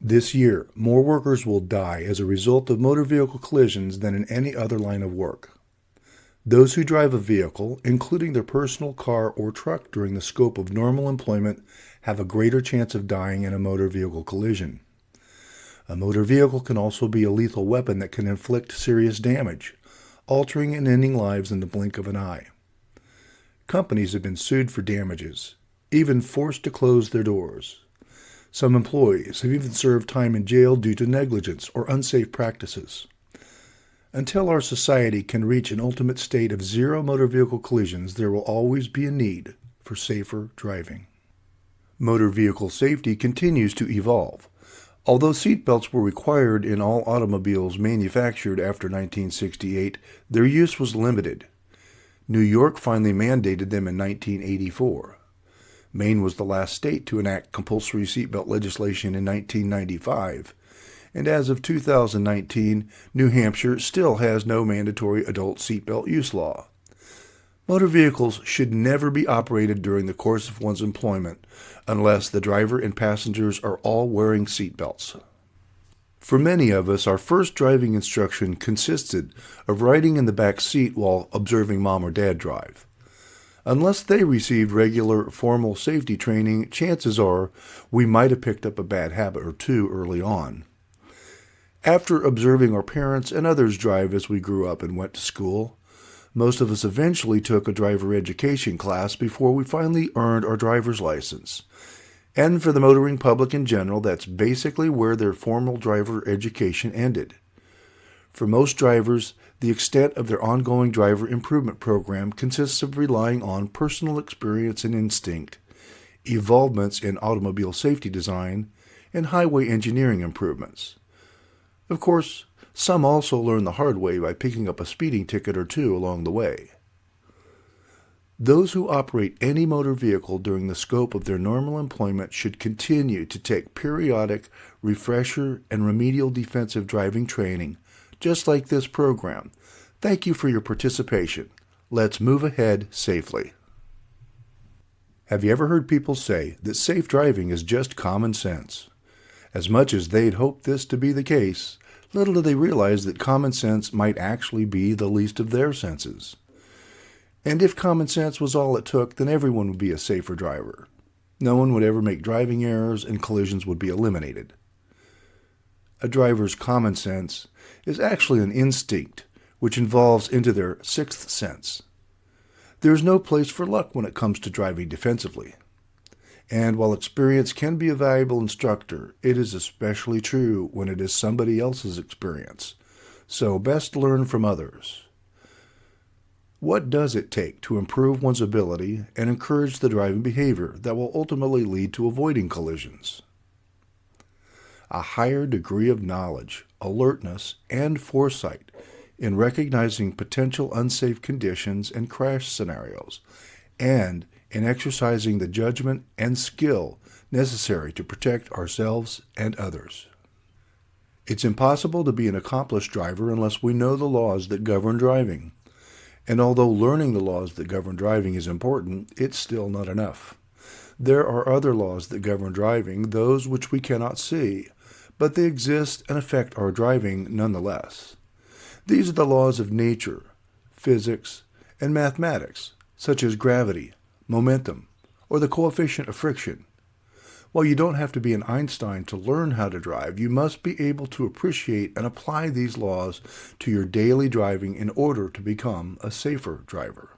This year, more workers will die as a result of motor vehicle collisions than in any other line of work. Those who drive a vehicle, including their personal car or truck during the scope of normal employment, have a greater chance of dying in a motor vehicle collision. A motor vehicle can also be a lethal weapon that can inflict serious damage, altering and ending lives in the blink of an eye. Companies have been sued for damages, even forced to close their doors. Some employees have even served time in jail due to negligence or unsafe practices. Until our society can reach an ultimate state of zero motor vehicle collisions, there will always be a need for safer driving. Motor vehicle safety continues to evolve. Although seatbelts were required in all automobiles manufactured after 1968, their use was limited. New York finally mandated them in 1984. Maine was the last state to enact compulsory seatbelt legislation in 1995, and as of 2019, New Hampshire still has no mandatory adult seatbelt use law. Motor vehicles should never be operated during the course of one's employment unless the driver and passengers are all wearing seatbelts. For many of us, our first driving instruction consisted of riding in the back seat while observing mom or dad drive. Unless they received regular, formal safety training, chances are we might have picked up a bad habit or two early on. After observing our parents and others drive as we grew up and went to school, most of us eventually took a driver education class before we finally earned our driver's license. And for the motoring public in general, that's basically where their formal driver education ended. For most drivers, the extent of their ongoing driver improvement program consists of relying on personal experience and instinct, evolvements in automobile safety design, and highway engineering improvements. Of course, some also learn the hard way by picking up a speeding ticket or two along the way. Those who operate any motor vehicle during the scope of their normal employment should continue to take periodic refresher and remedial defensive driving training, just like this program. Thank you for your participation. Let's move ahead safely. Have you ever heard people say that safe driving is just common sense? As much as they'd hoped this to be the case, little do they realize that common sense might actually be the least of their senses. And if common sense was all it took, then everyone would be a safer driver. No one would ever make driving errors and collisions would be eliminated. A driver's common sense is actually an instinct which evolves into their sixth sense. There is no place for luck when it comes to driving defensively. And while experience can be a valuable instructor, it is especially true when it is somebody else's experience. So best learn from others. What does it take to improve one's ability and encourage the driving behavior that will ultimately lead to avoiding collisions? A higher degree of knowledge, alertness, and foresight in recognizing potential unsafe conditions and crash scenarios, and in exercising the judgment and skill necessary to protect ourselves and others. It's impossible to be an accomplished driver unless we know the laws that govern driving. And although learning the laws that govern driving is important, it's still not enough. There are other laws that govern driving, those which we cannot see, but they exist and affect our driving nonetheless. These are the laws of nature, physics, and mathematics, such as gravity, momentum, or the coefficient of friction. While you don't have to be an Einstein to learn how to drive, you must be able to appreciate and apply these laws to your daily driving in order to become a safer driver.